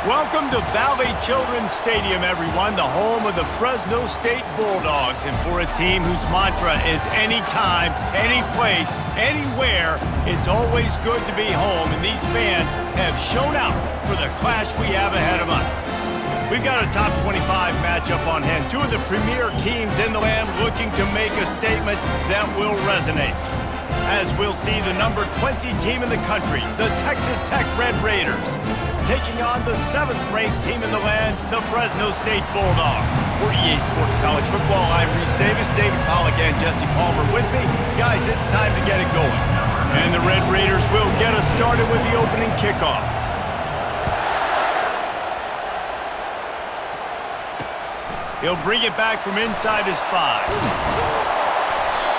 Welcome to Valley Children's Stadium, everyone, the home of the Fresno State Bulldogs. And for a team whose mantra is anytime, any place, anywhere, it's always good to be home. And these fans have shown out for the clash we have ahead of us. We've got a top 25 matchup on hand. Two of the premier teams in the land looking to make a statement that will resonate. As we'll see the number 20 team in the country, the Texas Tech Red Raiders, taking on the 7th-ranked team in the land, the Fresno State Bulldogs. For EA Sports College Football, I'm Reese Davis, David Pollack, and Jesse Palmer with me. Guys, it's time to get it going. And the Red Raiders will get us started with the opening kickoff. He'll bring it back from inside his 5.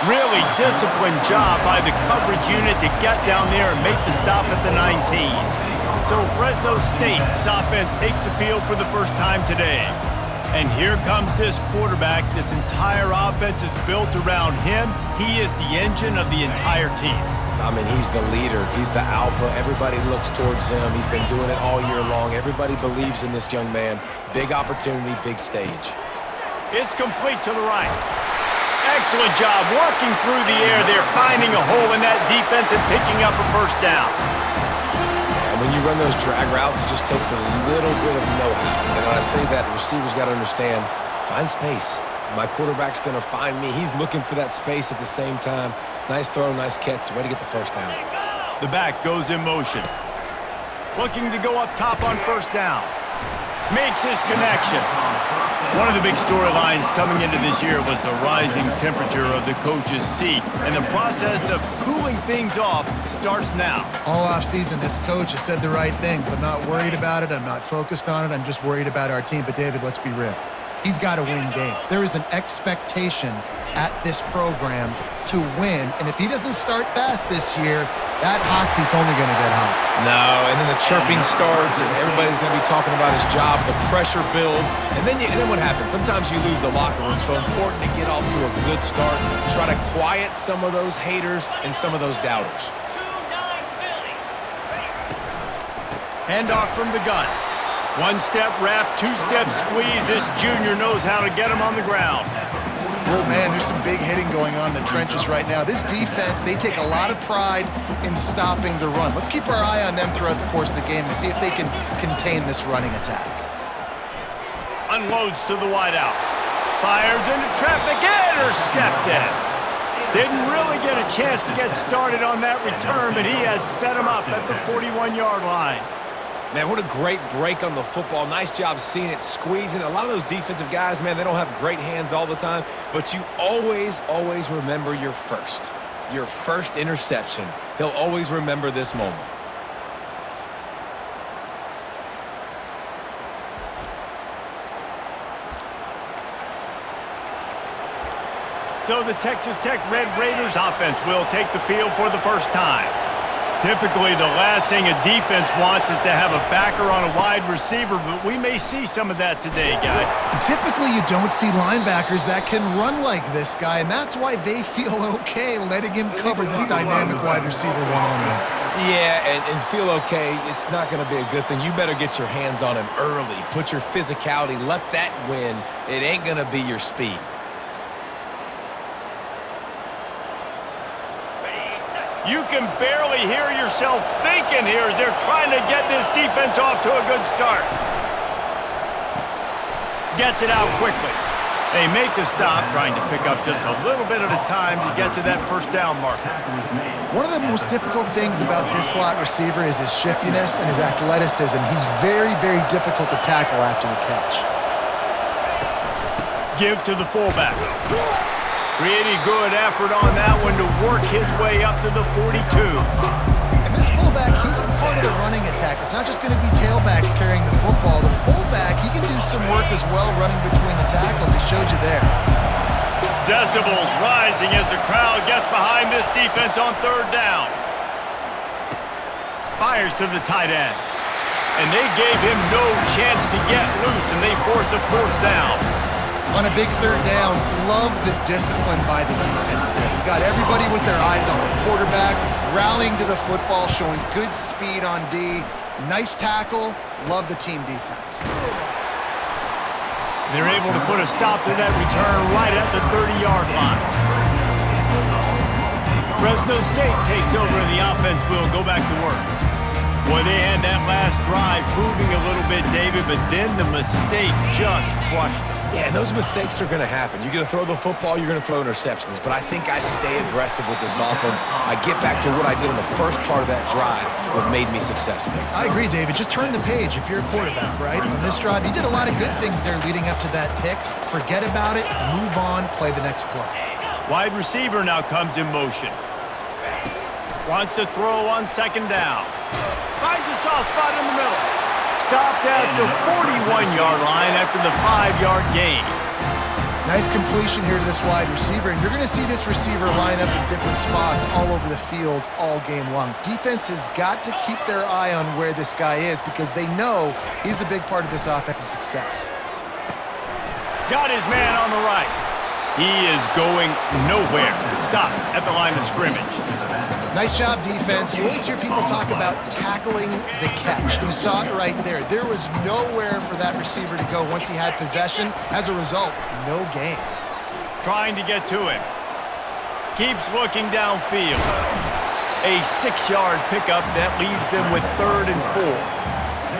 Really disciplined job by the coverage unit to get down there and make the stop at the 19. So Fresno State's offense takes the field for the first time today. And here comes this quarterback. This entire offense is built around him. He is the engine of the entire team. I mean, he's the leader. He's the alpha. Everybody looks towards him. He's been doing it all year long. Everybody believes in this young man. Big opportunity, big stage. It's complete to the right. Excellent job walking through the air there, finding a hole in that defense and picking up a first down. When you run those drag routes, it just takes a little bit of know-how. And when I say that, the receiver's got to understand, find space. My quarterback's going to find me. He's looking for that space at the same time. Nice throw, nice catch. Way to get the first down. The back goes in motion. Looking to go up top on first down. Makes his connection. One of the big storylines coming into this year was the rising temperature of the coach's seat, and the process of cooling things off starts now. All offseason, this coach has said the right things. I'm not worried about it. I'm not focused on it. I'm just worried about our team. But, David, let's be real. He's got to win games. There is an expectation at this program to win, and if he doesn't start fast this year, that hot seat's only going to get hot. No, and then the chirping starts, and everybody's going to be talking about his job. The pressure builds, and then what happens? Sometimes you lose the locker room, so important to get off to a good start. Try to quiet some of those haters and some of those doubters. Handoff from the gun. One-step wrap, two-step squeeze. This junior knows how to get him on the ground. Oh, man, there's some big hitting going on in the trenches right now. This defense, they take a lot of pride in stopping the run. Let's keep our eye on them throughout the course of the game and see if they can contain this running attack. Unloads to the wideout. Fires into traffic, intercepted. Didn't really get a chance to get started on that return, but he has set him up at the 41-yard line. Man, what a great break on the football. Nice job seeing it, squeezing. A lot of those defensive guys, man, they don't have great hands all the time, but you always remember your first interception. He'll always remember this moment. So the Texas Tech Red Raiders offense will take the field for the first time. Typically, the last thing a defense wants is to have a backer on a wide receiver, but we may see some of that today, guys. Typically, you don't see linebackers that can run like this guy, and that's why they feel okay letting him cover this dynamic wide receiver one-on-one. Yeah, and feel okay, it's not going to be a good thing. You better get your hands on him early. Put your physicality, let that win. It ain't going to be your speed. You can barely hear yourself thinking here as they're trying to get this defense off to a good start. Gets it out quickly. They make the stop, trying to pick up just a little bit at a time to get to that first down marker. One of the most difficult things about this slot receiver is his shiftiness and his athleticism. He's very difficult to tackle after the catch. Give to the fullback. Pretty good effort on that one to work his way up to the 42. And this fullback, he's a part of the running attack. It's not just going to be tailbacks carrying the football. The fullback, he can do some work as well running between the tackles. He showed you there. Decibels rising as the crowd gets behind this defense on third down. Fires to the tight end. And they gave him no chance to get loose, and they force a fourth down. On a big third down, love the discipline by the defense there. You got everybody with their eyes on the quarterback, rallying to the football, showing good speed on D. Nice tackle. Love the team defense. They're able to put a stop to that return right at the 30-yard line. Fresno State takes over and the offense will go back to work. Boy, they had that last drive moving a little bit, David, but then the mistake just crushed them. Yeah, and those mistakes are going to happen. You're going to throw the football, you're going to throw interceptions. But I think I stay aggressive with this offense. I get back to what I did in the first part of that drive, what made me successful. I agree, David. Just turn the page if you're a quarterback, right? On this drive, you did a lot of good things there leading up to that pick. Forget about it, move on, play the next play. Wide receiver now comes in motion. Wants to throw on second down. Finds a soft spot in the middle. Stopped at the 41-yard line after the 5-yard gain. Nice completion here to this wide receiver, and you're going to see this receiver line up in different spots all over the field all game long. Defense has got to keep their eye on where this guy is because they know he's a big part of this offense's success. Got his man on the right. He is going nowhere. Stop at the line of scrimmage. Nice job, defense. You always hear people talk about tackling the catch. You saw it right there. There was nowhere for that receiver to go once he had possession. As a result, no gain. Trying to get to him. Keeps looking downfield. A 6-yard pickup that leaves them with 3rd and 4.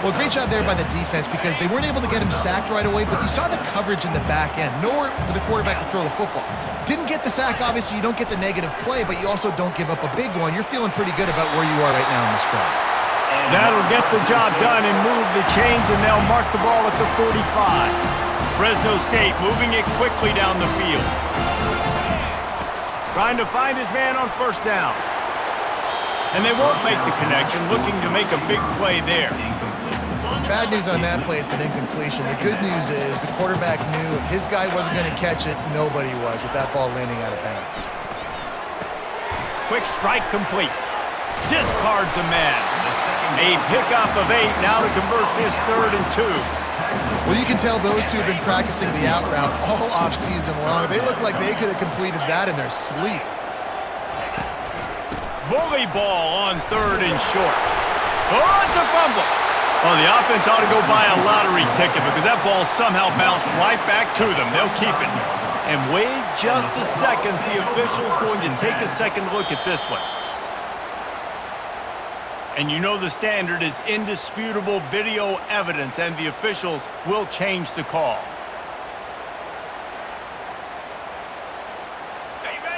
Well, great job there by the defense because they weren't able to get him sacked right away, but you saw the coverage in the back end. Nowhere for the quarterback to throw the football. Didn't get the sack, obviously. You don't get the negative play, but you also don't give up a big one. You're feeling pretty good about where you are right now in this drive. That'll get the job done and move the chains, and they'll mark the ball at the 45. Fresno State moving it quickly down the field. Trying to find his man on first down. And they won't make the connection, looking to make a big play there. Bad news on that play, it's an incompletion. The good news is the quarterback knew if his guy wasn't going to catch it, nobody was with that ball landing out of bounds. Quick strike complete. Discards a man. A pickup of 8 now to convert this 3rd and 2. Well, you can tell those two have been practicing the out route all off-season long. They look like they could have completed that in their sleep. Bully ball on 3rd and short. Oh, it's a fumble. Oh, the offense ought to go buy a lottery ticket because that ball somehow bounced right back to them. They'll keep it. And wait just a second. The official's going to take a second look at this one. And you know the standard is indisputable video evidence, and the officials will change the call.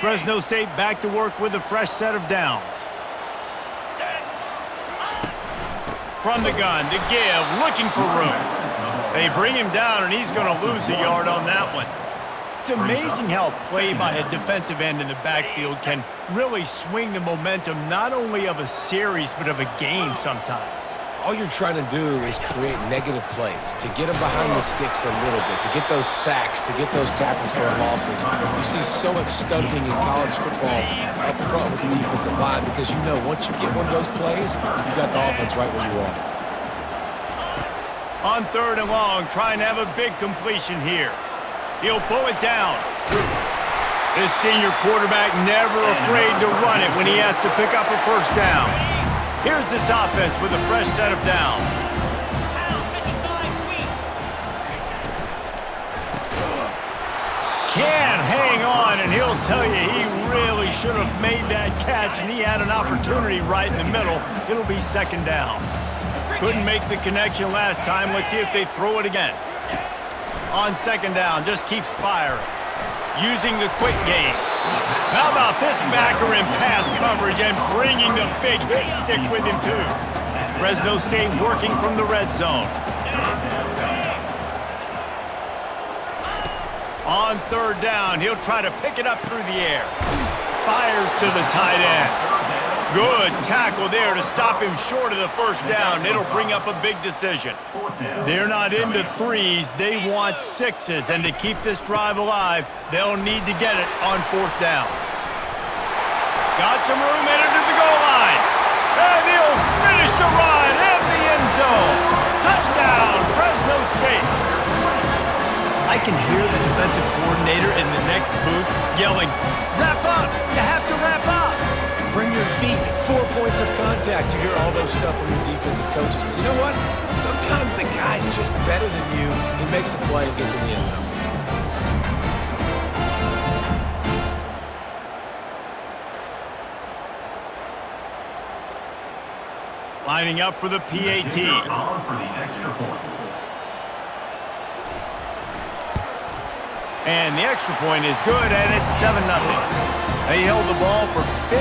Fresno State back to work with a fresh set of downs. From the gun to give, looking for room. They bring him down, and he's going to lose a yard on that one. It's amazing how play by a defensive end in the backfield can really swing the momentum not only of a series, but of a game sometimes. All you're trying to do is create negative plays, to get them behind the sticks a little bit, to get those sacks, to get those tackles for losses. You see so much stunting in college football up front with the defensive line because you know once you get one of those plays, you got the offense right where you are. On 3rd and long, trying to have a big completion here. He'll pull it down. This senior quarterback never afraid to run it when he has to pick up a first down. Here's this offense with a fresh set of downs. Can hang on, and he'll tell you he really should have made that catch, and he had an opportunity right in the middle. It'll be 2nd down. Couldn't make the connection last time. Let's see if they throw it again. On 2nd down, just keeps firing. Using the quick game. How about this backer in pass coverage and bringing the big hit stick with him too. Fresno State working from the red zone. On 3rd down, he'll try to pick it up through the air. Fires to the tight end. Good tackle there to stop him short of the first down. It'll bring up a big decision. They're not into 3s. They want 6s. And to keep this drive alive, they'll need to get it on 4th down. Got some room headed to the goal line. And he'll finish the run in the end zone. Touchdown, Fresno State. I can hear the defensive coordinator in the next booth yelling, "Wrap up! You have to wrap up!" Bring on your feet, 4 points of contact. You hear all those stuff from your defensive coaches. But you know what? Sometimes the guy's just better than you. He makes a play and gets in the end zone. Lining up for the PAT. And the extra point is good, and it's 7-0. They held the ball for 15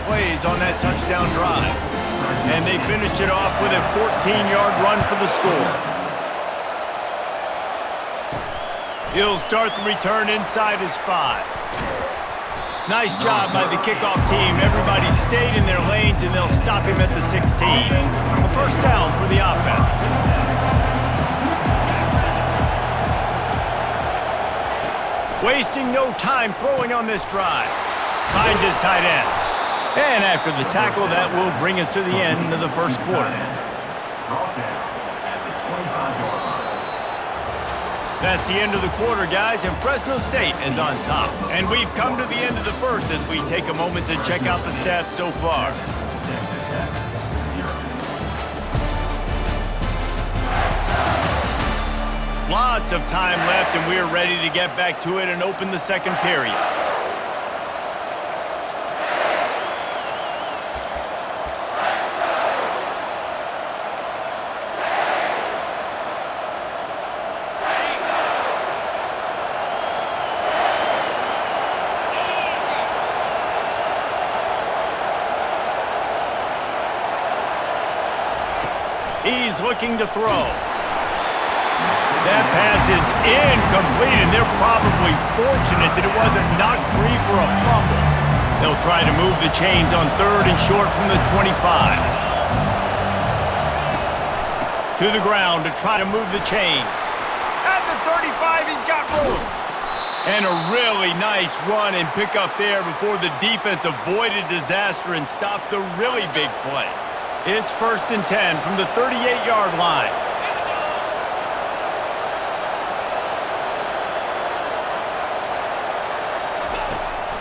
plays on that touchdown drive. And they finished it off with a 14-yard run for the score. He'll start the return inside his 5. Nice job by the kickoff team. Everybody stayed in their lanes, and they'll stop him at the 16. A first down for the offense. Wasting no time throwing on this drive. Finds his tight end. And after the tackle, that will bring us to the end of the first quarter. That's the end of the quarter, guys, and Fresno State is on top. And we've come to the end of the first as we take a moment to check out the stats so far. Lots of time left, and we're ready to get back to it and open the second period. He's looking to throw. That pass is incomplete, and they're probably fortunate that it wasn't knocked free for a fumble. They'll try to move the chains on 3rd and short from the 25. To the ground to try to move the chains. At the 35, he's got room. And a really nice run and pick up there before the defense avoided disaster and stopped the really big play. It's 1st and 10 from the 38-yard line.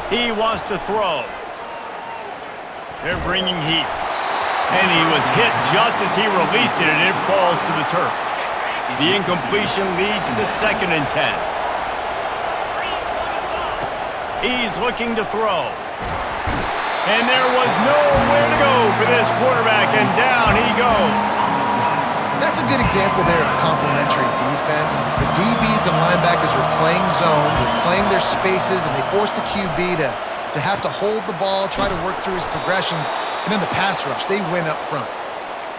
He wants to throw. They're bringing heat. And he was hit just as he released it, and it falls to the turf. The incompletion leads to 2nd and 10. He's looking to throw. And there was nowhere to go for this quarterback, and down he goes. That's a good example there of complementary defense. The DBs and linebackers are playing zone, they're playing their spaces, and they force the QB to have to hold the ball, try to work through his progressions, and then the pass rush, they win up front.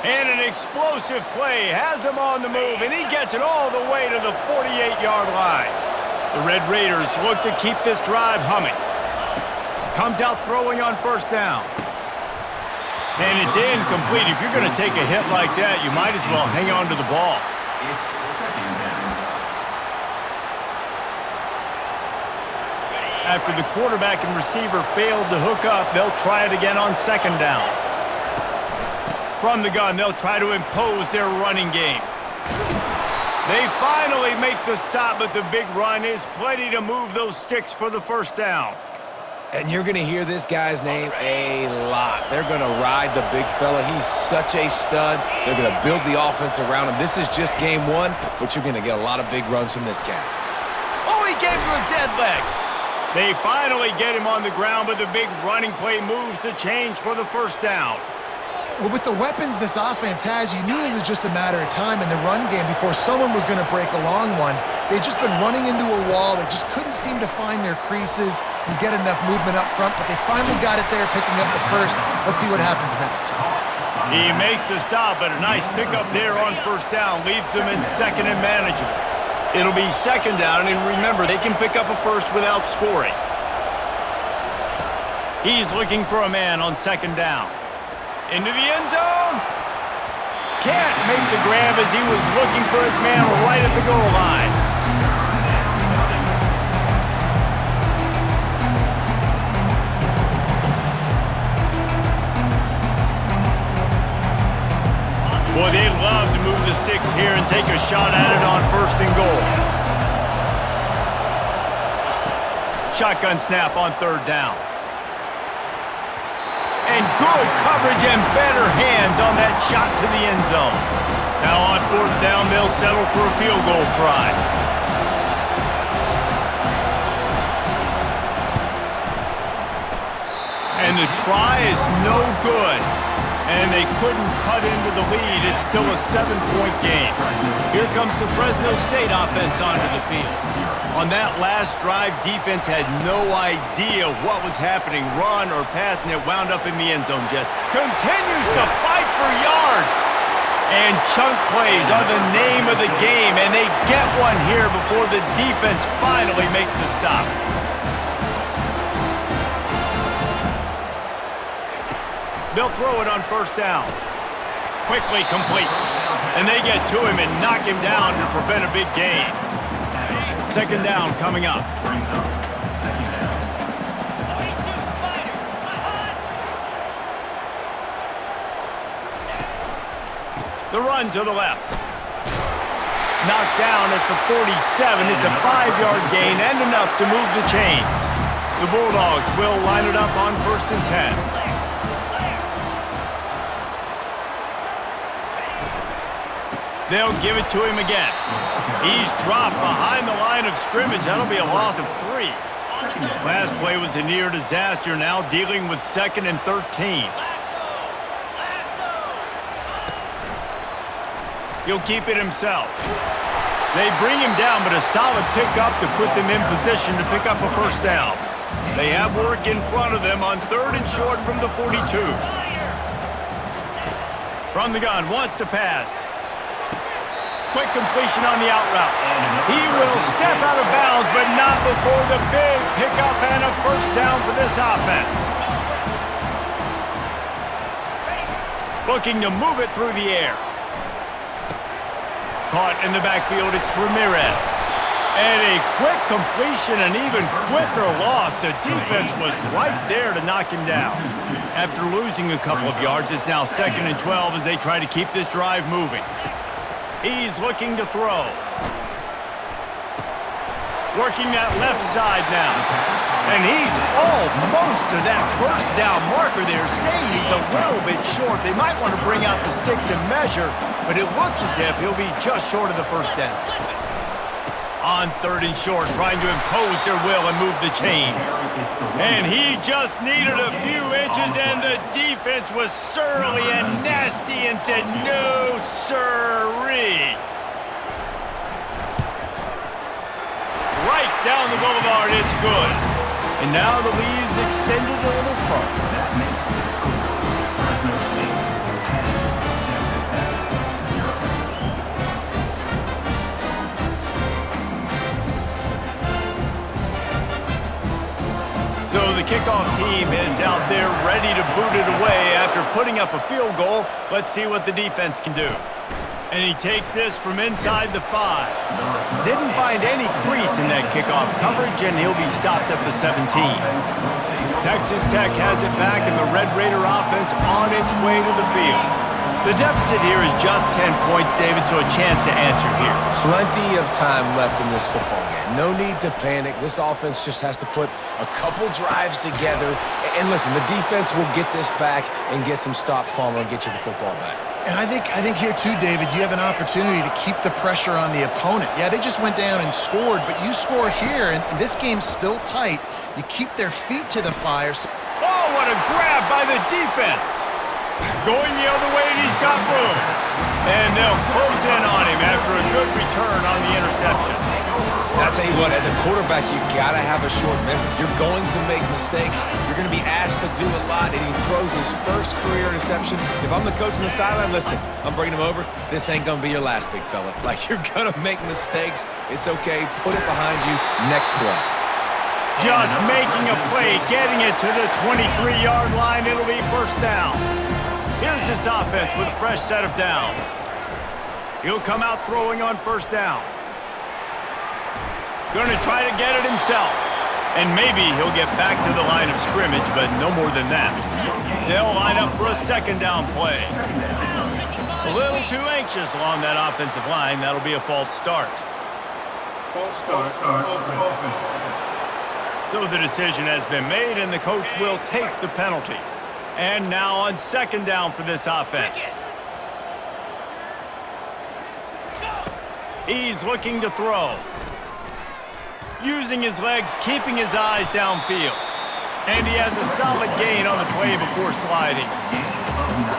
And an explosive play has him on the move, and he gets it all the way to the 48-yard line. The Red Raiders look to keep this drive humming. Comes out throwing on 1st down. And it's incomplete. If you're going to take a hit like that, you might as well hang on to the ball. After the quarterback and receiver failed to hook up, they'll try it again on 2nd down. From the gun, they'll try to impose their running game. They finally make the stop, but the big run is plenty to move those sticks for the 1st down. And you're going to hear this guy's name a lot. They're going to ride the big fella. He's such a stud. They're going to build the offense around him. This is just game 1, but you're going to get a lot of big runs from this guy. Oh, he gave him a dead leg. They finally get him on the ground, but the big running play moves the change for the 1st down. Well, with the weapons this offense has, you knew it was just a matter of time in the run game before someone was going to break a long one. They'd just been running into a wall. They just couldn't seem to find their creases and get enough movement up front, but they finally got it there, picking up the 1st. Let's see what happens next. He makes the stop, but a nice pickup there on 1st down leaves them in 2nd and manageable. It'll be 2nd down, and remember, they can pick up a 1st without scoring. He's looking for a man on 2nd down. Into the end zone. Can't make the grab as he was looking for his man right at the goal line. Boy, they'd love to move the sticks here and take a shot at it on 1st and goal. Shotgun snap on 3rd down. And good coverage and better hands on that shot to the end zone. Now on 4th down, they'll settle for a field goal try. And the try is no good. And they couldn't cut into the lead. It's still a 7-point game. Here comes the Fresno State offense onto the field. On that last drive, defense had no idea what was happening. Run or pass, and it wound up in the end zone. Just continues to fight for yards. And chunk plays are the name of the game, and they get one here before the defense finally makes the stop. They'll throw it on 1st down. Quickly complete. And they get to him and knock him down to prevent a big gain. 2nd down coming up. The run to the left. Knocked down at the 47. It's a 5-yard gain and enough to move the chains. The Bulldogs will line it up on 1st and 10. They'll give it to him again. He's dropped behind the line of scrimmage. That'll be a loss of 3. Last play was a near disaster. Now dealing with 2nd and 13. He'll keep it himself. They bring him down, but a solid pickup to put them in position to pick up a 1st down. They have work in front of them on 3rd and short from the 42. From the gun, wants to pass. Quick completion on the out route. He will step out of bounds, but not before the big pickup and a 1st down for this offense. Looking to move it through the air. Caught in the backfield, it's Ramirez. And a quick completion, an even quicker loss. The defense was right there to knock him down. After losing a couple of yards, it's now 2nd and 12 as they try to keep this drive moving. He's looking to throw. Working that left side now. And he's almost to that 1st down marker there, saying he's a little bit short. They might want to bring out the sticks and measure, but it looks as if he'll be just short of the 1st down. On 3rd and short, trying to impose their will and move the chains. And he just needed a few inches, and the defense was surly and nasty and said, no, sirree. Right down the boulevard, it's good. And now the lead is extended a little further. So the kickoff team is out there ready to boot it away after putting up a field goal. Let's see what the defense can do. And he takes this from inside the 5. Didn't find any crease in that kickoff coverage, and he'll be stopped at the 17. Texas Tech has it back, and the Red Raider offense on its way to the field. The deficit here is just 10 points, David, so a chance to answer here. Plenty of time left in this football game. No need to panic. This offense just has to put a couple drives together. And listen, the defense will get this back and get some stops, Palmer, and get you the football back. And I think here too, David, you have an opportunity to keep the pressure on the opponent. Yeah, they just went down and scored, but you score here, and this game's still tight. You keep their feet to the fire. Oh, what a grab by the defense. Going the other way, and he's got room. And they'll close in on him after a good return on the interception. I'll tell you what, as a quarterback, you got to have a short memory. You're going to make mistakes. You're going to be asked to do a lot, and he throws his first career interception. If I'm the coach on the sideline, listen, I'm bringing him over. This ain't going to be your last, big fella. Like, you're going to make mistakes. It's okay. Put it behind you. Next play. Just making a play, getting it to the 23-yard line. It'll be 1st down. Here's this offense with a fresh set of downs. He'll come out throwing on 1st down. Going to try to get it himself. And maybe he'll get back to the line of scrimmage, but no more than that. They'll line up for a 2nd down play. A little too anxious along that offensive line. That'll be a false start. False start. So the decision has been made, and the coach will take the penalty. And now on second down for this offense. He's looking to throw. Using his legs, keeping his eyes downfield. And he has a solid gain on the play before sliding.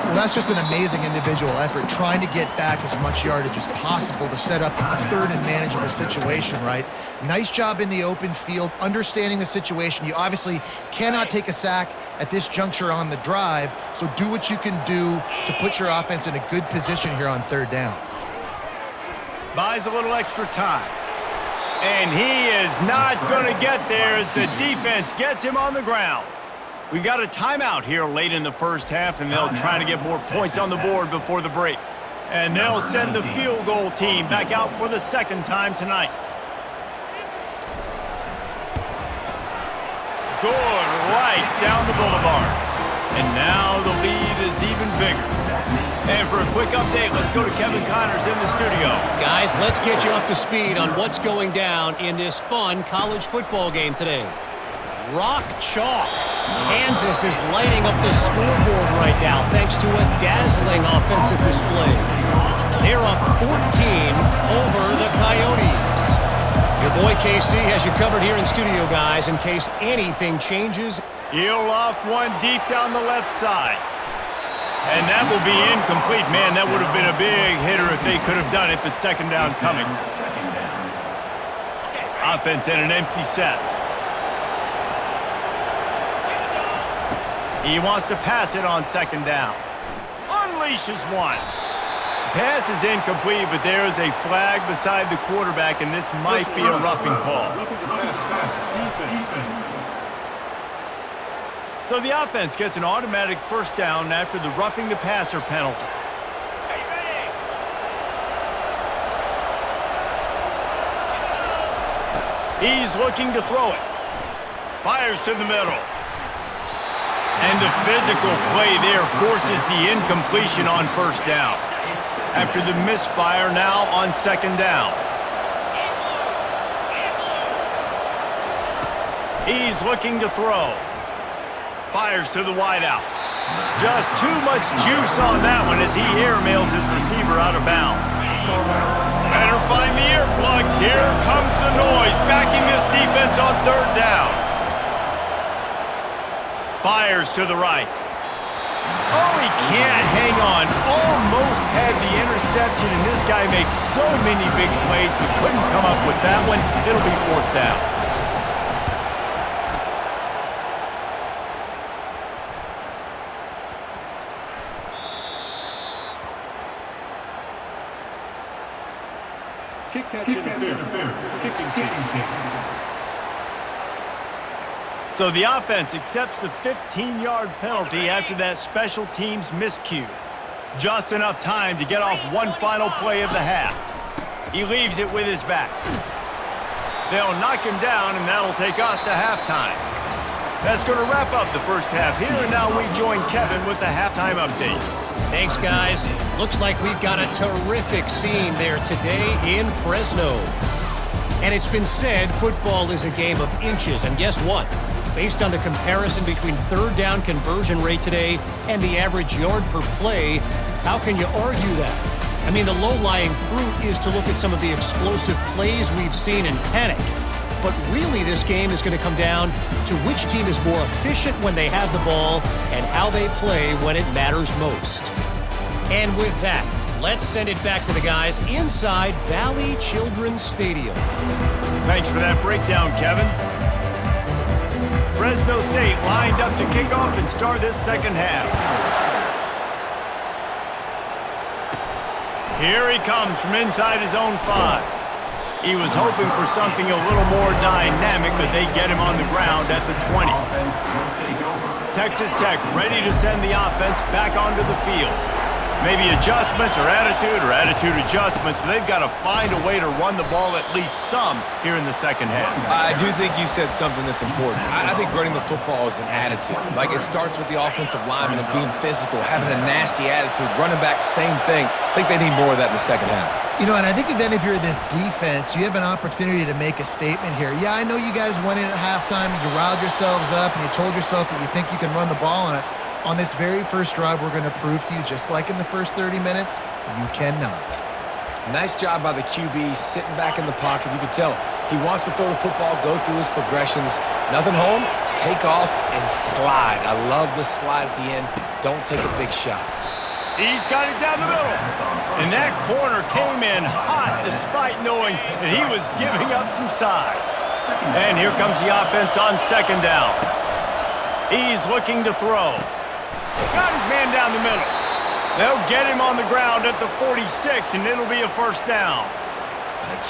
Well, that's just an amazing individual effort, trying to get back as much yardage as possible to set up a third and manageable situation, right? Nice job in the open field, understanding the situation. You obviously cannot take a sack at this juncture on the drive, so do what you can do to put your offense in a good position here on third down. Buys a little extra time. And he is not going to get there as the defense gets him on the ground. We got a timeout here late in the first half, and they'll try to get more points on the board before the break. And they'll send the field goal team back out for the second time tonight. Good right down the boulevard. And now the lead is even bigger. And for a quick update, let's go to Kevin Connors in the studio. Guys, let's get you up to speed on what's going down in this fun college football game today. Rock chalk. Kansas is lighting up the scoreboard right now thanks to a dazzling offensive display. They're up 14 over the Coyotes. Your boy KC has you covered here in studio, guys, in case anything changes. He'll loft one deep down the left side. And that will be incomplete. Man, that would have been a big hitter if they could have done it, but second down coming. Offense in an empty set. He wants to pass it on second down. Unleashes one. Pass is incomplete, but there is a flag beside the quarterback, and this might be a roughing call. So the offense gets an automatic first down after the roughing the passer penalty. He's looking to throw it. Fires to the middle. And the physical play there forces the incompletion on first down. After the misfire, now on second down. He's looking to throw. Fires to the wideout. Just too much juice on that one as he airmails his receiver out of bounds. Better find the earplugs. Here comes the noise, backing this defense on third down. Fires to the right. Oh, he can't hang on. Almost had the interception, and this guy makes so many big plays, but couldn't come up with that one. It'll be fourth down. Kick catch interference. Kicking team. So the offense accepts the 15-yard penalty after that special teams miscue. Just enough time to get off one final play of the half. He leaves it with his back. They'll knock him down, and that'll take us to halftime. That's going to wrap up the first half here, and now we join Kevin with the halftime update. Thanks, guys. Looks like we've got a terrific scene there today in Fresno. And it's been said football is a game of inches, and guess what? Based on the comparison between third down conversion rate today and the average yard per play, how can you argue that? I mean, the low-lying fruit is to look at some of the explosive plays we've seen in panic. But really, this game is going to come down to which team is more efficient when they have the ball and how they play when it matters most. And with that, let's send it back to the guys inside Valley Children's Stadium. Thanks for that breakdown, Kevin. Fresno State lined up to kick off and start this second half. Here he comes from inside his own 5. He was hoping for something a little more dynamic, but they get him on the ground at the 20. Texas Tech ready to send the offense back onto the field. Maybe adjustments or attitude adjustments, but they've got to find a way to run the ball at least some here in the second half. I do think you said something that's important. I think running the football is an attitude. Like, it starts with the offensive lineman and being physical, having a nasty attitude. Running back, same thing. I think they need more of that in the second half. You know, and I think then if you're this defense, you have an opportunity to make a statement here. Yeah, I know you guys went in at halftime and you riled yourselves up and you told yourself that you think you can run the ball on us. On this very first drive, we're going to prove to you, just like in the first 30 minutes, you cannot. Nice job by the QB, sitting back in the pocket. You can tell he wants to throw the football, go through his progressions. Nothing home, take off, and slide. I love the slide at the end. Don't take a big shot. He's got it down the middle. And that corner came in hot despite knowing that he was giving up some size. And here comes the offense on second down. He's looking to throw. Got his man down the middle. They'll get him on the ground at the 46, and it'll be a first down.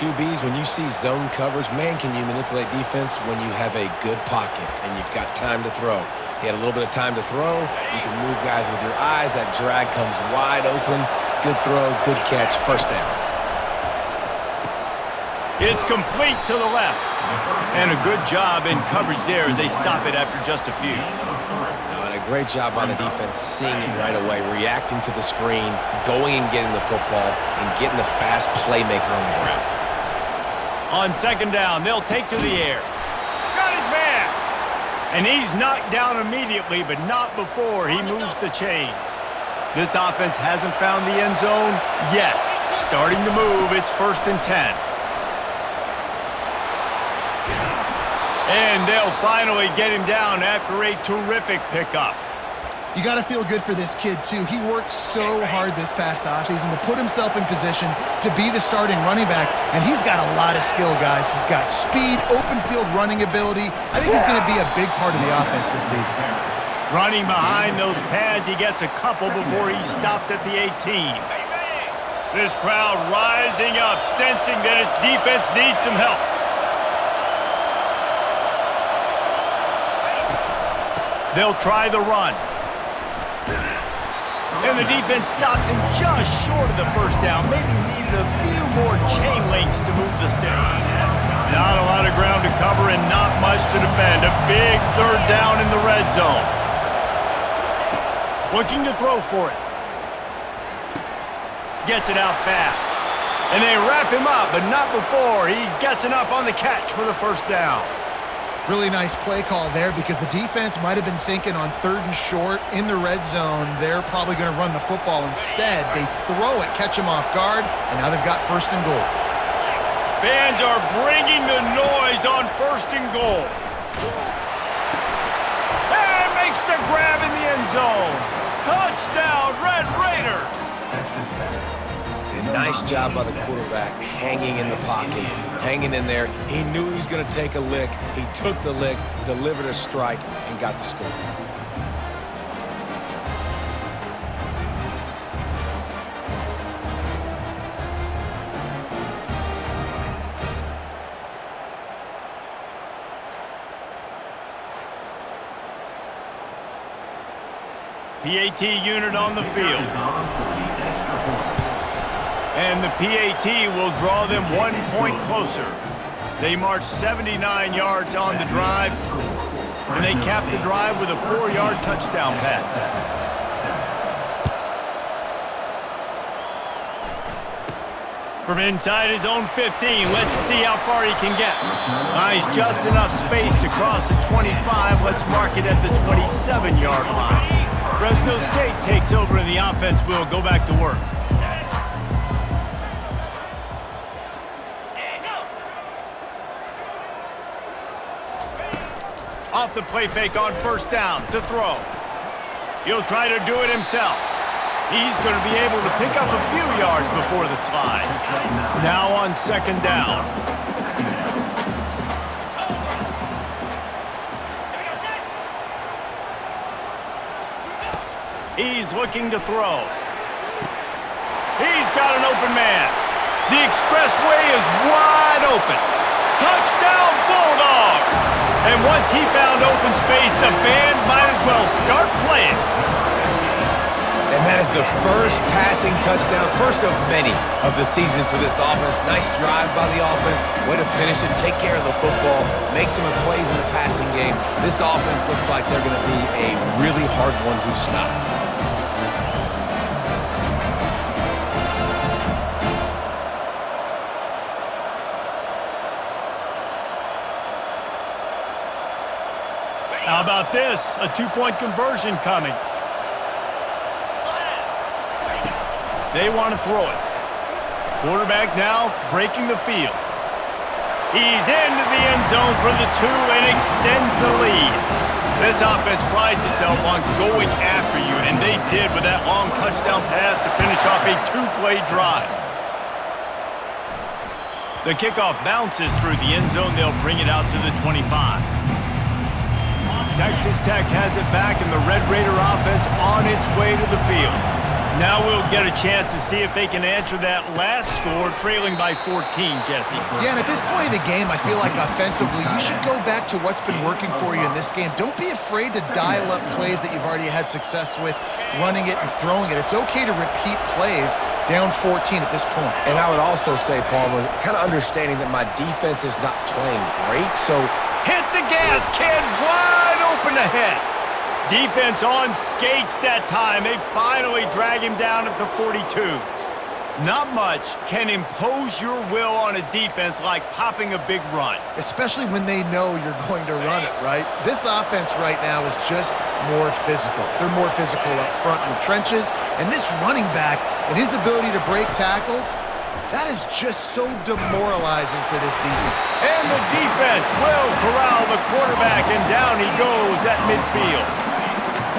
QBs, when you see zone coverage, man, can you manipulate defense when you have a good pocket and you've got time to throw. He had a little bit of time to throw. You can move guys with your eyes. That drag comes wide open. Good throw, good catch, first down. It's complete to the left. And a good job in coverage there as they stop it after just a few. And a great job by the defense seeing it right away, reacting to the screen, going and getting the football, and getting the fast playmaker on the ground. On second down, they'll take to the air. Got his man! And he's knocked down immediately, but not before he moves the chains. This offense hasn't found the end zone yet. Starting to move, it's 1st and 10. And they'll finally get him down after a terrific pickup. You got to feel good for this kid, too. He worked so hard this past offseason to put himself in position to be the starting running back, and he's got a lot of skill, guys. He's got speed, open field running ability. I think he's going to be a big part of the offense this season. Running behind those pads, he gets a couple before he's stopped at the 18. This crowd rising up, sensing that its defense needs some help. They'll try the run. And the defense stops him just short of the first down. Maybe needed a few more chain links to move the sticks. Not a lot of ground to cover and not much to defend. A big third down in the red zone. Looking to throw for it. Gets it out fast. And they wrap him up, but not before he gets enough on the catch for the first down. Really nice play call there because the defense might have been thinking on 3rd and short in the red zone. They're probably going to run the football instead. They throw it, catch him off guard, and now they've got 1st and goal. Fans are bringing the noise on 1st and goal. And makes the grab in the end zone. Touchdown, Red Raiders. And nice job by the quarterback hanging in the pocket, hanging in there. He knew he was going to take a lick. He took the lick, delivered a strike, and got the score. PAT unit on the field. And the PAT will draw them 1 point closer. They marched 79 yards on the drive, and they capped the drive with a 4-yard touchdown pass. From inside his own 15, let's see how far he can get. Nice, just enough space to cross the 25. Let's mark it at the 27-yard line. Fresno State takes over and the offense will go back to work. Off the play fake on 1st down to throw. He'll try to do it himself. He's going to be able to pick up a few yards before the slide. Now on 2nd down. He's looking to throw. He's got an open man. The expressway is wide open. Touchdown, Bulldogs! And once he found open space, the band might as well start playing. And that is the first passing touchdown, first of many of the season for this offense. Nice drive by the offense. Way to finish it, take care of the football, make some plays in the passing game. This offense looks like they're going to be a really hard one to stop. How about this? A 2-point conversion coming. They want to throw it. Quarterback now breaking the field. He's into the end zone for the 2 and extends the lead. This offense prides itself on going after you, and they did with that long touchdown pass to finish off a 2-play drive. The kickoff bounces through the end zone. They'll bring it out to the 25. Texas Tech has it back, and the Red Raider offense on its way to the field. Now we'll get a chance to see if they can answer that last score, trailing by 14, Jesse. Yeah, and at this point of the game, I feel like offensively, you should go back to what's been working for you in this game. Don't be afraid to dial up plays that you've already had success with, running it and throwing it. It's okay to repeat plays down 14 at this point. And I would also say, Palmer, kind of understanding that my defense is not playing great, so hit the gas, kid, wide open ahead. Defense on skates that time. They finally drag him down at the 42. Not much can impose your will on a defense like popping a big run. Especially when they know you're going to run it, right? This offense right now is just more physical. They're more physical up front in the trenches. And this running back and his ability to break tackles, that is just so demoralizing for this defense. And the defense will corral the quarterback, and down he goes at midfield.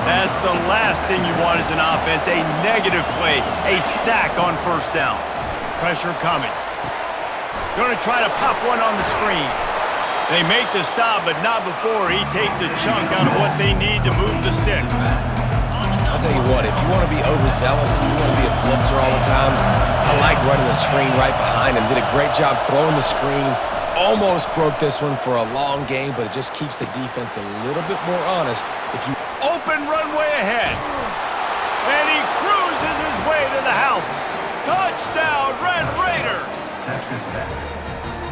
That's the last thing you want as an offense, a negative play, a sack on first down. Pressure coming. Going to try to pop one on the screen. They make the stop, but not before he takes a chunk out of what they need to move the sticks. I'll tell you what, if you want to be overzealous and you want to be a blitzer all the time, I like running the screen right behind him. Did a great job throwing the screen. Almost broke this one for a long game, but it just keeps the defense a little bit more honest. If you open runway ahead, and he cruises his way to the house. Touchdown, Red Raiders!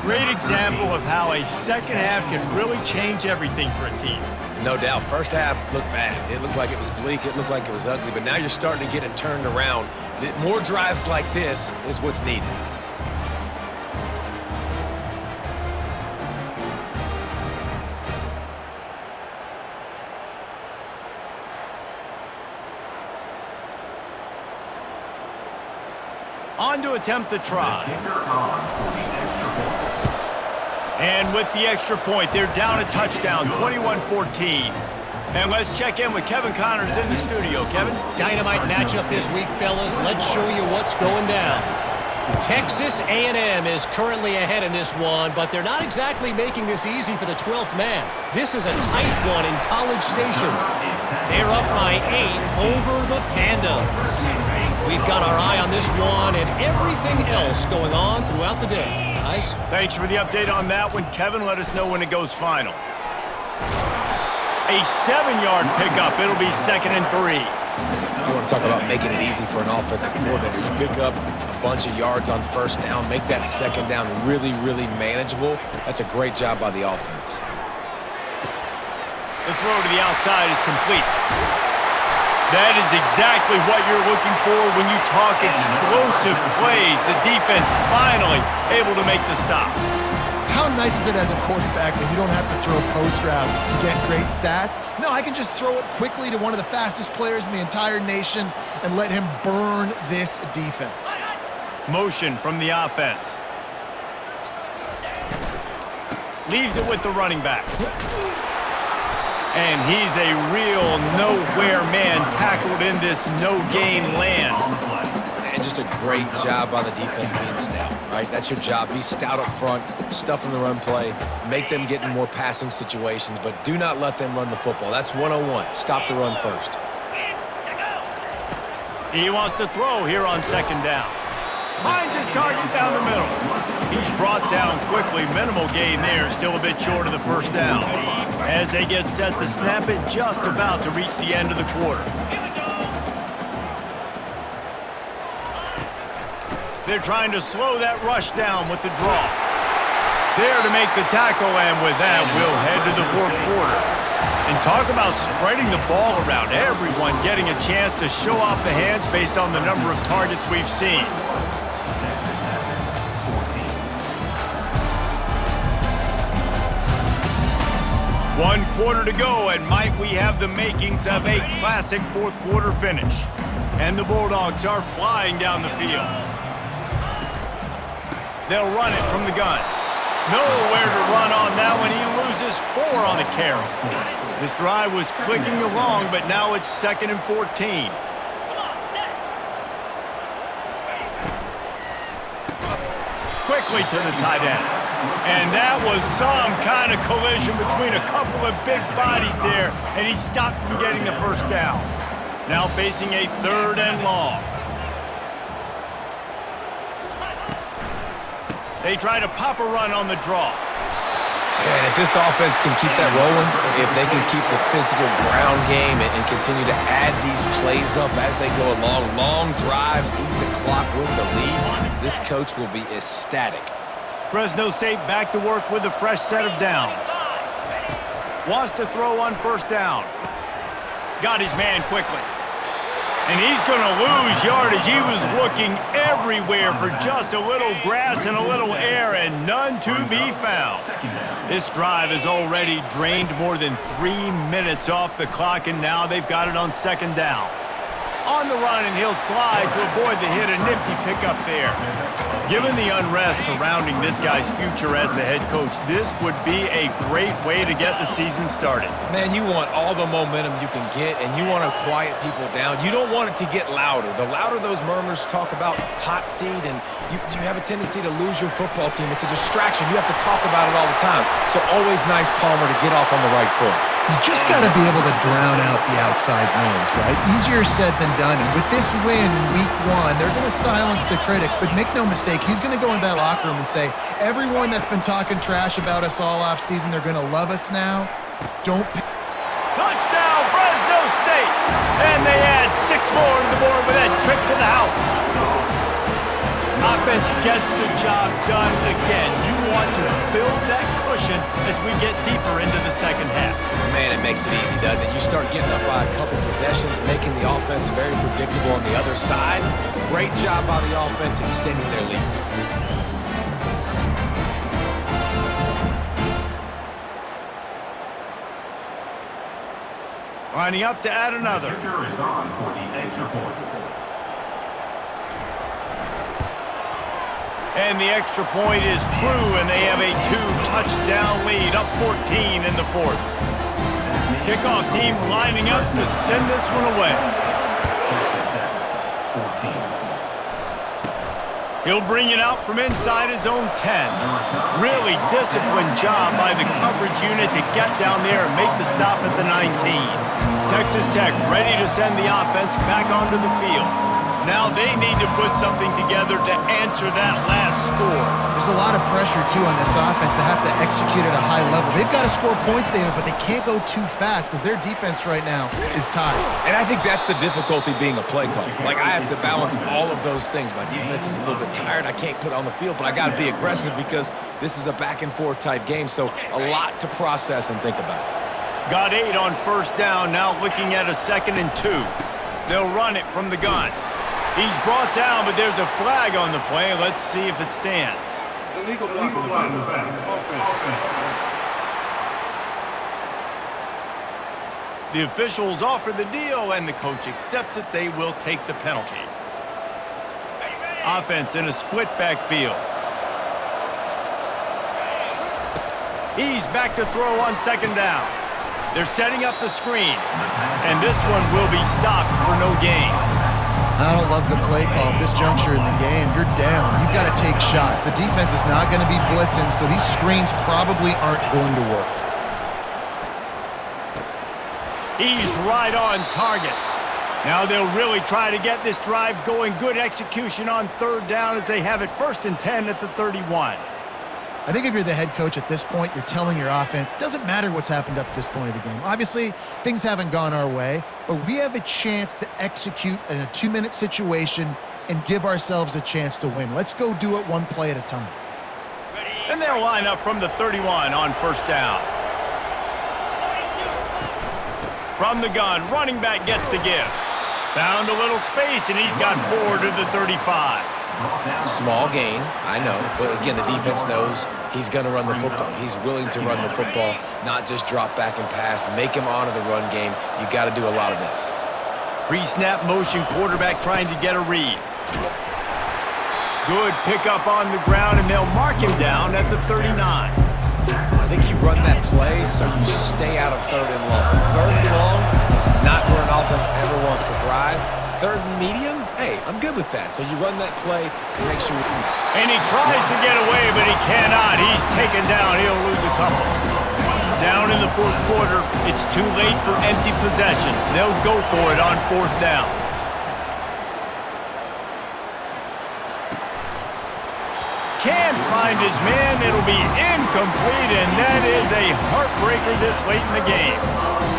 Great example of how a second half can really change everything for a team. No doubt. First half looked bad. It looked like it was bleak. It looked like it was ugly. But now you're starting to get it turned around. More drives like this is what's needed. On to attempt the try. And with the extra point, they're down a touchdown, 21-14. And let's check in with Kevin Connors in the studio. Kevin? Dynamite matchup this week, fellas. Let's show you what's going down. Texas A&M is currently ahead in this one, but they're not exactly making this easy for the 12th man. This is a tight one in College Station. They're up by 8 over the Pandas. We've got our eye on this one and everything else going on throughout the day. Guys? Thanks for the update on that one, Kevin. Let us know when it goes final. A 7-yard pickup. It'll be 2nd and 3. You want to talk about making it easy for an offensive coordinator. You pick up a bunch of yards on first down, make that second down really, really manageable. That's a great job by the offense. The throw to the outside is complete. That is exactly what you're looking for when you talk explosive plays. The defense finally able to make the stop. How nice is it as a quarterback that you don't have to throw post routes to get great stats? No, I can just throw it quickly to one of the fastest players in the entire nation and let him burn this defense. Motion from the offense. Leaves it with the running back. And he's a real nowhere man tackled in this no-gain land. And just a great job by the defense being stout, right? That's your job. Be stout up front, stuff in the run play, make them get in more passing situations, but do not let them run the football. That's 101. Stop the run first. He wants to throw here on 2nd down. Finds his target down the middle. He's brought down quickly. Minimal gain there. Still a bit short of the first down. As they get set to snap it, just about to reach the end of the quarter. They're trying to slow that rush down with the draw. There to make the tackle, and with that, we'll head to the 4th quarter. And talk about spreading the ball around. Everyone getting a chance to show off the hands based on the number of targets we've seen. One quarter to go, and might we have the makings of a classic 4th quarter finish. And the Bulldogs are flying down the field. They'll run it from the gun. Nowhere to run on that one. He loses 4 on the carry. This drive was clicking along, but now it's 2nd and 14. Quickly to the tight end. And that was some kind of collision between a couple of big bodies there, and he stopped from getting the first down. Now facing a 3rd and long. They try to pop a run on the draw. And if this offense can keep that rolling, if they can keep the physical ground game and continue to add these plays up as they go along, long drives, eat the clock with the lead, this coach will be ecstatic. Fresno State back to work with a fresh set of downs. Wants to throw on 1st down. Got his man quickly. And he's going to lose yardage. He was looking everywhere for just a little grass and a little air, and none to be found. This drive has already drained more than 3 minutes off the clock, and now they've got it on 2nd down. On the run, and he'll slide to avoid the hit. A nifty pickup there. Given the unrest surrounding this guy's future as the head coach, this would be a great way to get the season started. Man, you want all the momentum you can get, and you want to quiet people down. You don't want it to get louder. The louder those murmurs talk about hot seat, and you have a tendency to lose your football team. It's a distraction. You have to talk about it all the time. So always nice, Palmer, to get off on the right foot. You just got to be able to drown out the outside noise, right? Easier said than done. And with this win in week 1, they're going to silence the critics. But make no mistake, he's going to go into that locker room and say, everyone that's been talking trash about us all off season, they're going to love us now. Don't pick. Touchdown, Fresno State! And they add 6 more to the board with that trip to the house. Offense gets the job done again. You want to build that cushion as we get deeper into the 2nd half. Man, it makes it easy, doesn't it? You start getting up by a couple possessions, making the offense very predictable on the other side. Great job by the offense extending their lead. Lining up to add another. Kicker is on for the extra point. And the extra point is true, and they have a 2-touchdown lead, up 14 in the 4th. Kickoff team lining up to send this one away. He'll bring it out from inside his own 10. Really disciplined job by the coverage unit to get down there and make the stop at the 19. Texas Tech ready to send the offense back onto the field. Now they need to put something together to answer that last score. There's a lot of pressure, too, on this offense to have to execute at a high level. They've got to score points, David, but they can't go too fast because their defense right now is tied. And I think that's the difficulty being a play caller. Like, I have to balance all of those things. My defense is a little bit tired. I can't put it on the field, but I got to be aggressive because this is a back-and-forth type game, so a lot to process and think about. Got 8 on 1st down, now looking at a 2nd and 2. They'll run it from the gun. He's brought down, but there's a flag on the play. Let's see if it stands. Illegal block in the back. Offense. The officials offer the deal, and the coach accepts it. They will take the penalty. Offense in a split backfield. He's back to throw on 2nd down. They're setting up the screen, and this one will be stopped for no gain. I don't love the play call at this juncture in the game. You're down. You've got to take shots. The defense is not going to be blitzing, so these screens probably aren't going to work. He's right on target. Now they'll really try to get this drive going. Good execution on 3rd down as they have it 1st and 10 at the 31. I think if you're the head coach at this point, you're telling your offense, it doesn't matter what's happened up to this point of the game. Obviously, things haven't gone our way, but we have a chance to execute in a 2-minute situation and give ourselves a chance to win. Let's go do it one play at a time. And they'll line up from the 31 on 1st down. From the gun, running back gets the give. Found a little space, and he's got 4 to the 35. Small gain, I know, but again, the defense knows he's going to run the football. He's willing to run the football, not just drop back and pass, make him honor the run game. You got to do a lot of this. Pre-snap motion quarterback trying to get a read. Good pickup on the ground, and they'll mark him down at the 39. I think you run that play so you stay out of third and long. Third and long is not where an offense ever wants to thrive. Third and medium, hey, I'm good with that. So you run that play to make sure you... And he tries to get away, but he cannot. He's taken down. He'll lose a couple. Down in the fourth quarter, it's too late for empty possessions. They'll go for it on fourth down. Can't find his man. It'll be incomplete, and that is a heartbreaker this late in the game.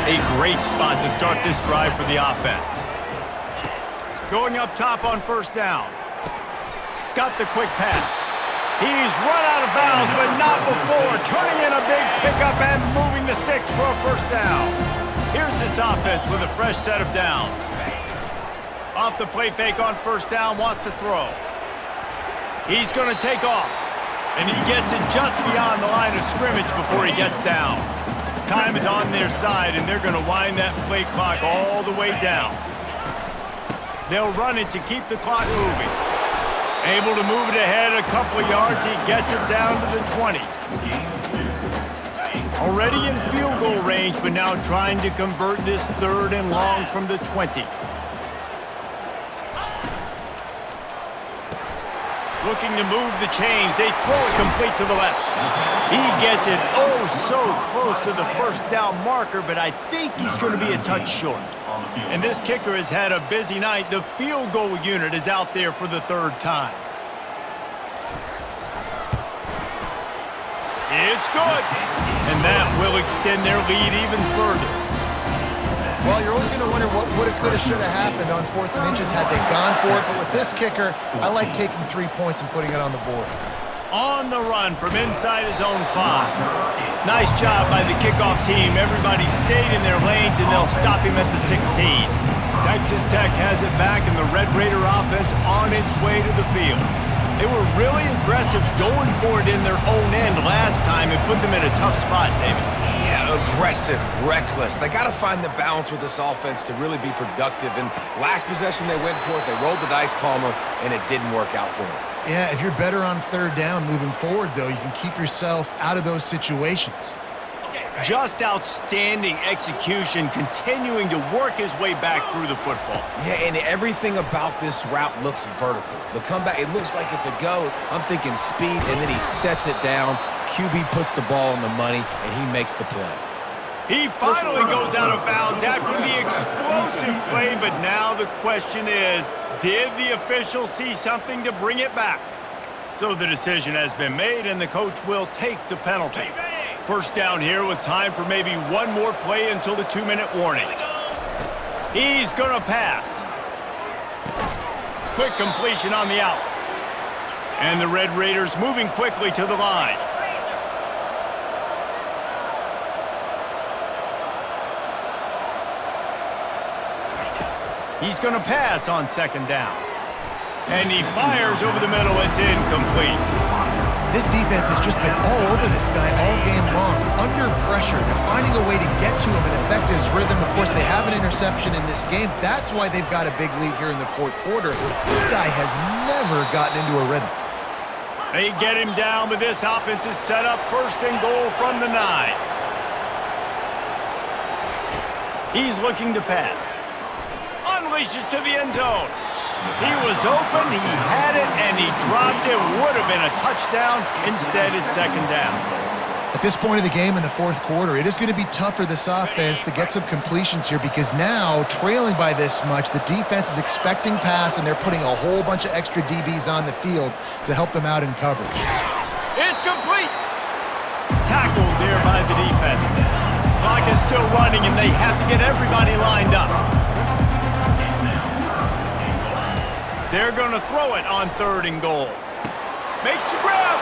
A great spot to start this drive for the offense. Going up top on first down. Got the quick pass. He's run out of bounds, but not before. Turning in a big pickup and moving the sticks for a first down. Here's this offense with a fresh set of downs. Off the play fake on first down, wants to throw. He's going to take off. And he gets it just beyond the line of scrimmage before he gets down. Time is on their side, and they're going to wind that play clock all the way down. They'll run it to keep the clock moving. Able to move it ahead a couple of yards. He gets it down to the 20. Already in field goal range, but now trying to convert this third and long from the 20. Looking to move the chains. They throw it complete to the left. He gets it oh so close to the first down marker, but I think he's going to be a touch short. And this kicker has had a busy night. The field goal unit is out there for the third time. It's good. And that will extend their lead even further. Well, you're always going to wonder what woulda, coulda, shoulda happened on 4th and inches had they gone for it. But with this kicker, I like taking 3 points and putting it on the board. On the run from inside his own 5. Nice job by the kickoff team. Everybody stayed in their lanes, and they'll stop him at the 16. Texas Tech has it back, and the Red Raider offense on its way to the field. They were really aggressive going for it in their own end last time. It put them in a tough spot, David. Yeah, aggressive, reckless. They got to find the balance with this offense to really be productive. And last possession they went for it. They rolled the dice, Palmer, and it didn't work out for them. Yeah, if you're better on third down moving forward, though, you can keep yourself out of those situations. Just outstanding execution, continuing to work his way back through the football. Yeah, and everything about this route looks vertical. The comeback, it looks like it's a go. I'm thinking speed, and then he sets it down. QB puts the ball on the money, and he makes the play. He finally goes out of bounds after the explosive play, but now the question is, did the official see something to bring it back? So the decision has been made, and the coach will take the penalty. First down here with time for maybe one more play until the 2-minute warning. He's going to pass. Quick completion on the out. And the Red Raiders moving quickly to the line. He's going to pass on second down. And he fires over the middle. It's incomplete. This defense has just been all over this guy all game long. Under pressure, they're finding a way to get to him and affect his rhythm. Of course, they have an interception in this game. That's why they've got a big lead here in the fourth quarter. This guy has never gotten into a rhythm. They get him down, but this offense is set up first and goal from the 9. He's looking to pass. Unleashes to the end zone. He was open, he had it, and he dropped it. Would have been a touchdown. Instead, it's second down. At this point of the game in the fourth quarter, it is going to be tough for this offense to get some completions here because now, trailing by this much, the defense is expecting pass, and they're putting a whole bunch of extra DBs on the field to help them out in coverage. It's complete. Tackled there by the defense. Clock is still running, and they have to get everybody lined up. They're going to throw it on third and goal. Makes the grab.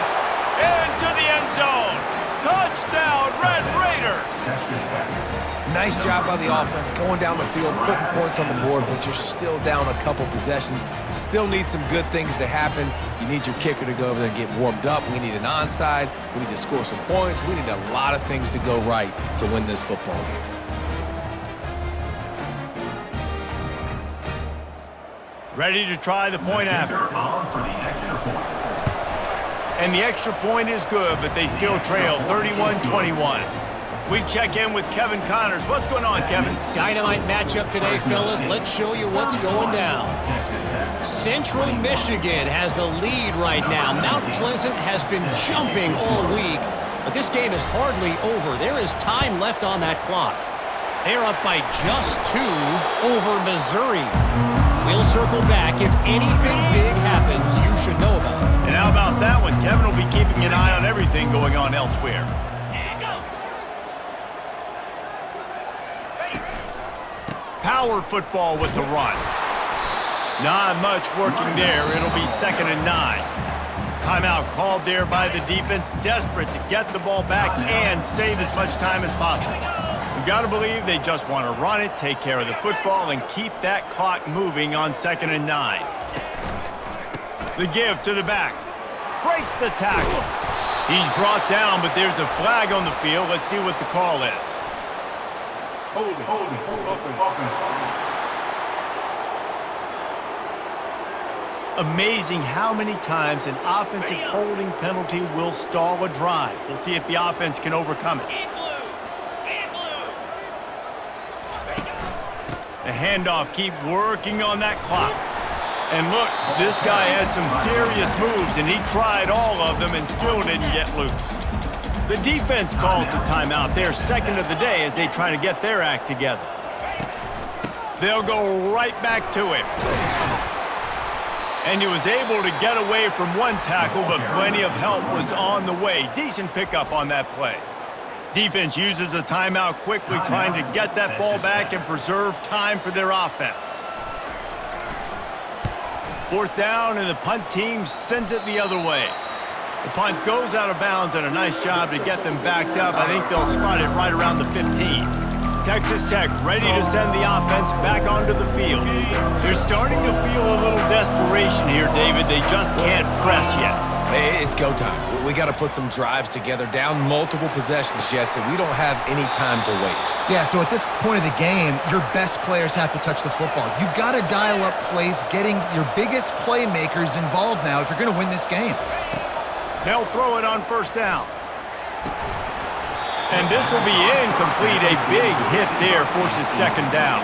Into the end zone. Touchdown, Red Raiders. Nice job by the offense going down the field, putting points on the board, but you're still down a couple possessions. Still need some good things to happen. You need your kicker to go over there and get warmed up. We need an onside. We need to score some points. We need a lot of things to go right to win this football game. Ready to try the point after. And the extra point is good, but they still trail 31-21. We check in with Kevin Connors. What's going on, Kevin? Dynamite matchup today, fellas. Let's show you what's going down. Central Michigan has the lead right now. Mount Pleasant has been jumping all week, but this game is hardly over. There is time left on that clock. They're up by just 2 over Missouri. We'll circle back. If anything big happens, you should know about it. And how about that one? Kevin will be keeping an eye on everything going on elsewhere. Power football with the run. Not much working there. It'll be 2nd and 9. Timeout called there by the defense, desperate to get the ball back and save as much time as possible. We've got to believe they just want to run it, take care of the football, and keep that clock moving on 2nd and 9. The give to the back. Breaks the tackle. He's brought down, but there's a flag on the field. Let's see what the call is. Hold it. Amazing how many times an offensive holding penalty will stall a drive. We'll see if the offense can overcome it. The handoff, keep working on that clock. And look, this guy has some serious moves, and he tried all of them and still didn't get loose. The defense calls the timeout. They're 2nd of the day as they try to get their act together. They'll go right back to him. And he was able to get away from one tackle, but plenty of help was on the way. Decent pickup on that play. Defense uses a timeout quickly, trying to get that ball back and preserve time for their offense. 4th down, and the punt team sends it the other way. The punt goes out of bounds, and a nice job to get them backed up. I think they'll spot it right around the 15. Texas Tech ready to send the offense back onto the field. They're starting to feel a little desperation here, David. They just can't press yet. Hey, it's go time. We got to put some drives together, down multiple possessions, Jesse. We don't have any time to waste. Yeah, so at this point of the game, your best players have to touch the football. You've got to dial up plays, getting your biggest playmakers involved now if you're going to win this game. They'll throw it on 1st down. And this will be incomplete. A big hit there forces 2nd down.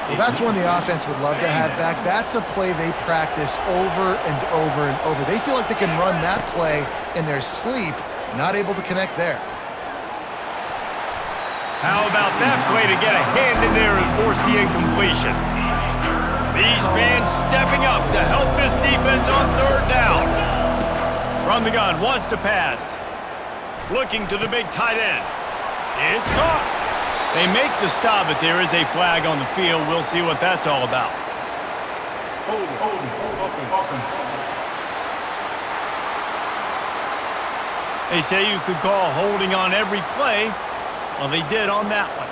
Well, that's one the offense would love to have back. That's a play they practice over and over and over. They feel like they can run that play in their sleep, not able to connect there. How about that play to get a hand in there and force the incompletion? These fans stepping up to help this defense on 3rd down. From the gun, wants to pass. Looking to the big tight end. It's caught. They make the stop, but there is a flag on the field. We'll see what that's all about. Hold it. They say you could call holding on every play. Well, they did on that one.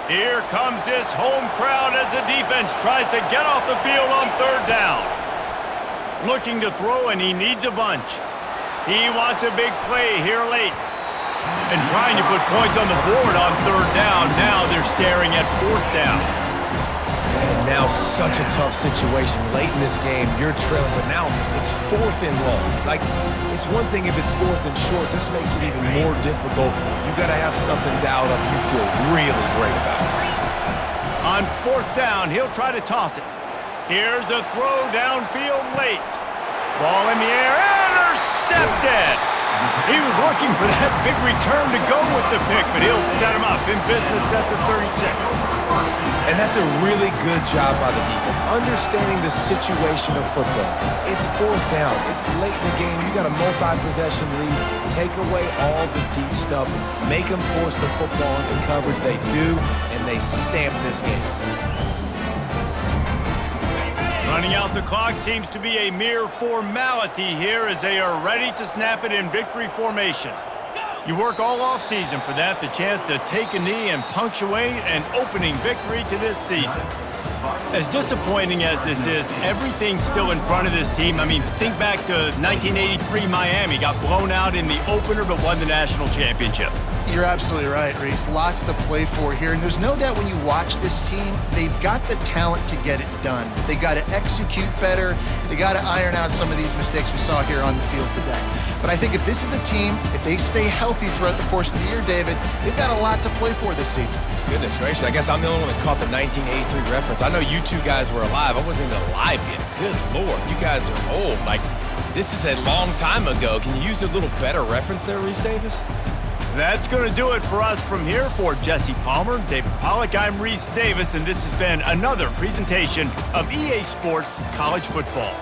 Here comes this home crowd as the defense tries to get off the field on 3rd down. Looking to throw, and he needs a bunch. He wants a big play here late. And trying to put points on the board on 3rd down. Now they're staring at 4th down. And now such a tough situation. Late in this game, you're trailing, but now it's 4th and long. Like, it's one thing if it's 4th and short. This makes it even more difficult. You've got to have something dialed up you feel really great about. On 4th down, he'll try to toss it. Here's a throw downfield late. Ball in the air, intercepted. He was looking for that big return to go with the pick, but he'll set him up in business at the 36. And that's a really good job by the defense, understanding the situation of football. It's 4th down. It's late in the game. You got a multi-possession lead. Take away all the deep stuff. Make them force the football into coverage. They do, and they stamp this game. Running out the clock seems to be a mere formality here as they are ready to snap it in victory formation. You work all offseason for that, the chance to take a knee and punctuate an opening victory to this season. As disappointing as this is, everything's still in front of this team. I mean, think back to 1983 Miami. Got blown out in the opener but won the national championship. You're absolutely right, Reese. Lots to play for here. And there's no doubt when you watch this team, they've got the talent to get it done. They got to execute better. They got to iron out some of these mistakes we saw here on the field today. But I think if this is a team, if they stay healthy throughout the course of the year, David, they've got a lot to play for this season. Goodness gracious, I guess I'm the only one that caught the 1983 reference. I know you two guys were alive. I wasn't even alive yet. Good Lord, you guys are old. Like, this is a long time ago. Can you use a little better reference there, Reese Davis? That's going to do it for us from here. For Jesse Palmer, David Pollack, I'm Reese Davis, and this has been another presentation of EA Sports College Football.